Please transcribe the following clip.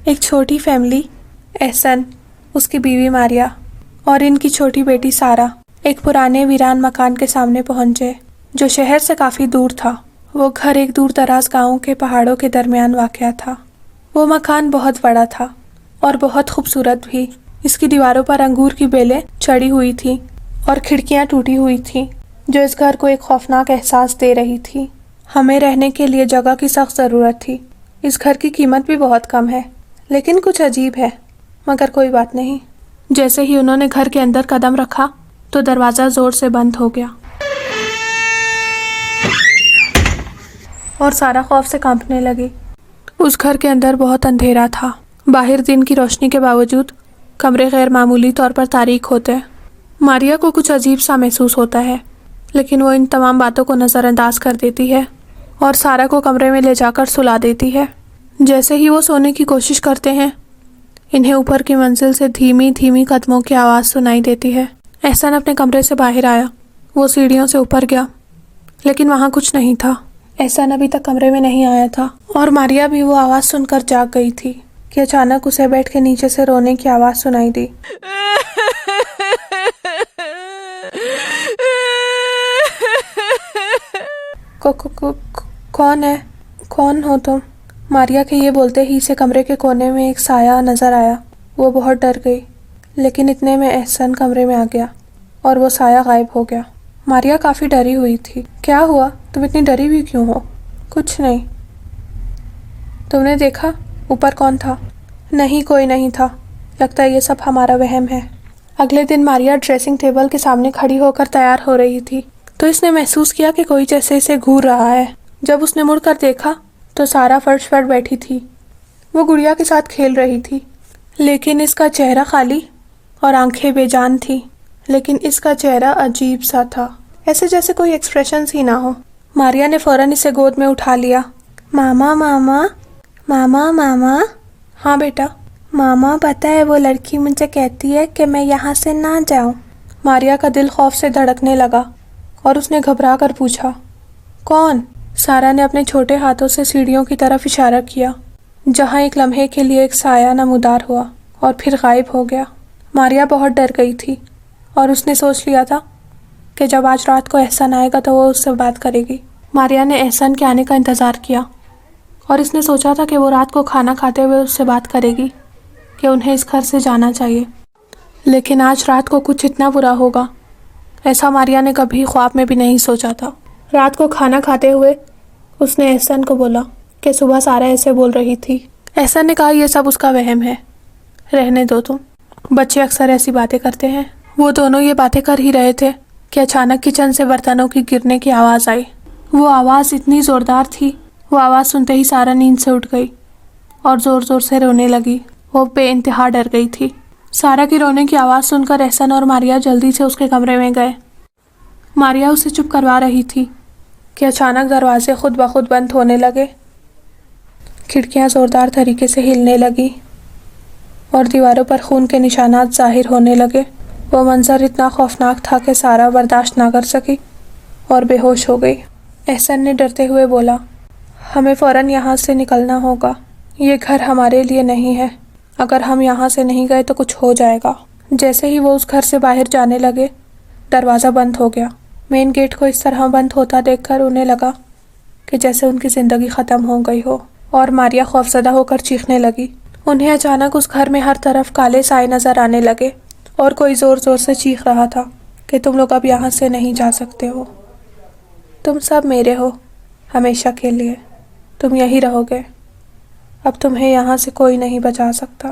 ایک چھوٹی فیملی، احسن، اس کی بیوی ماریا اور ان کی چھوٹی بیٹی سارا ایک پرانے ویران مکان کے سامنے پہنچے جو شہر سے کافی دور تھا۔ وہ گھر ایک دور دراز گاؤں کے پہاڑوں کے درمیان واقع تھا۔ وہ مکان بہت بڑا تھا اور بہت خوبصورت بھی۔ اس کی دیواروں پر انگور کی بیلیں چڑھی ہوئی تھیں اور کھڑکیاں ٹوٹی ہوئی تھیں جو اس گھر کو ایک خوفناک احساس دے رہی تھی۔ ہمیں رہنے کے لیے جگہ کی سخت ضرورت تھی۔ اس گھر کی قیمت بھی بہت کم ہے، لیکن کچھ عجیب ہے، مگر کوئی بات نہیں۔ جیسے ہی انہوں نے گھر کے اندر قدم رکھا تو دروازہ زور سے بند ہو گیا اور سارا خوف سے کانپنے لگی۔ اس گھر کے اندر بہت اندھیرا تھا۔ باہر دن کی روشنی کے باوجود کمرے غیر معمولی طور پر تاریک ہوتے۔ ماریا کو کچھ عجیب سا محسوس ہوتا ہے، لیکن وہ ان تمام باتوں کو نظر انداز کر دیتی ہے اور سارا کو کمرے میں لے جا کر سلا دیتی ہے۔ جیسے ہی وہ سونے کی کوشش کرتے ہیں، انہیں اوپر کی منزل سے دھیمی دھیمی قدموں کی آواز سنائی دیتی ہے۔ احسن اپنے کمرے سے باہر آیا۔ وہ سیڑھیوں سے اوپر گیا، لیکن وہاں کچھ نہیں تھا۔ احسن ابھی تک کمرے میں نہیں آیا تھا اور ماریا بھی وہ آواز سن کر جاگ گئی تھی کہ اچانک اسے بیٹھ کے نیچے سے رونے کی آواز سنائی دی۔ کون ہے؟ کون ہو تم؟ ماریا کے یہ بولتے ہی اسے کمرے کے کونے میں ایک سایہ نظر آیا۔ وہ بہت ڈر گئی، لیکن اتنے میں احسن کمرے میں آ گیا اور وہ سایہ غائب ہو گیا۔ ماریا کافی ڈری ہوئی تھی۔ کیا ہوا؟ تم اتنی ڈری ہوئی کیوں ہو؟ کچھ نہیں۔ تم نے دیکھا اوپر کون تھا؟ نہیں، کوئی نہیں تھا۔ لگتا ہے یہ سب ہمارا وہم ہے۔ اگلے دن ماریا ڈریسنگ ٹیبل کے سامنے کھڑی ہو کر تیار ہو رہی تھی تو اس نے محسوس کیا کہ کوئی جیسے اسے گھور رہا ہے۔ جب اس نے مڑ کر دیکھا تو سارا فرش پر بیٹھی تھی۔ وہ گڑیا کے ساتھ کھیل رہی تھی، لیکن اس کا چہرہ خالی اور آنکھیں بے جان تھی۔ لیکن اس کا چہرہ عجیب سا تھا، ایسے جیسے کوئی ایکسپریشنز ہی نہ ہو۔ ماریا نے فوراً اسے گود میں اٹھا لیا۔ ماما ماما ماما ماما۔ ہاں بیٹا۔ ماما پتہ ہے وہ لڑکی مجھے کہتی ہے کہ میں یہاں سے نہ جاؤں۔ ماریا کا دل خوف سے دھڑکنے لگا اور اس نے گھبرا کر پوچھا، کون؟ سارا نے اپنے چھوٹے ہاتھوں سے سیڑھیوں کی طرف اشارہ کیا، جہاں ایک لمحے کے لیے ایک سایہ نمودار ہوا اور پھر غائب ہو گیا۔ ماریا بہت ڈر گئی تھی اور اس نے سوچ لیا تھا کہ جب آج رات کو احسن آئے گا تو وہ اس سے بات کرے گی۔ ماریا نے احسن کے آنے کا انتظار کیا اور اس نے سوچا تھا کہ وہ رات کو کھانا کھاتے ہوئے اس سے بات کرے گی کہ انہیں اس گھر سے جانا چاہیے، لیکن آج رات کو کچھ اتنا برا ہوگا، ایسا ماریا نے کبھی خواب میں بھی نہیں سوچا تھا۔ رات کو کھانا کھاتے ہوئے اس نے احسن کو بولا کہ صبح سارا ایسے بول رہی تھی۔ احسن نے کہا یہ سب اس کا وہم ہے، رہنے دو تم، بچے اکثر ایسی باتیں کرتے ہیں۔ وہ دونوں یہ باتیں کر ہی رہے تھے کہ اچانک کچن سے برتنوں کی گرنے کی آواز آئی۔ وہ آواز اتنی زوردار تھی، وہ آواز سنتے ہی سارا نیند سے اٹھ گئی اور زور زور سے رونے لگی۔ وہ بے انتہا ڈر گئی تھی۔ سارا کی رونے کی آواز سن کر احسن اور ماریا جلدی سے اس کے کمرے میں گئے۔ ماریا اسے چپ کروا رہی تھی کہ اچانک دروازے خود بخود بند ہونے لگے، کھڑکیاں زوردار طریقے سے ہلنے لگی اور دیواروں پر خون کے نشانات ظاہر ہونے لگے۔ وہ منظر اتنا خوفناک تھا کہ سارا برداشت نہ کر سکی اور بے ہوش ہو گئی۔ احسن نے ڈرتے ہوئے بولا، ہمیں فوراً یہاں سے نکلنا ہوگا، یہ گھر ہمارے لیے نہیں ہے، اگر ہم یہاں سے نہیں گئے تو کچھ ہو جائے گا۔ جیسے ہی وہ اس گھر سے باہر جانے لگے، دروازہ بند ہو گیا۔ مین گیٹ کو اس طرح بند ہوتا دیکھ کر انہیں لگا کہ جیسے ان کی زندگی ختم ہو گئی ہو، اور ماریا خوفزدہ ہو کر چیخنے لگی۔ انہیں اچانک اس گھر میں ہر طرف کالے سائے نظر آنے لگے اور کوئی زور زور سے چیخ رہا تھا کہ تم لوگ اب یہاں سے نہیں جا سکتے ہو، تم سب میرے ہو ہمیشہ کے لیے، تم یہی رہو گے، اب تمہیں یہاں سے کوئی نہیں بچا سکتا۔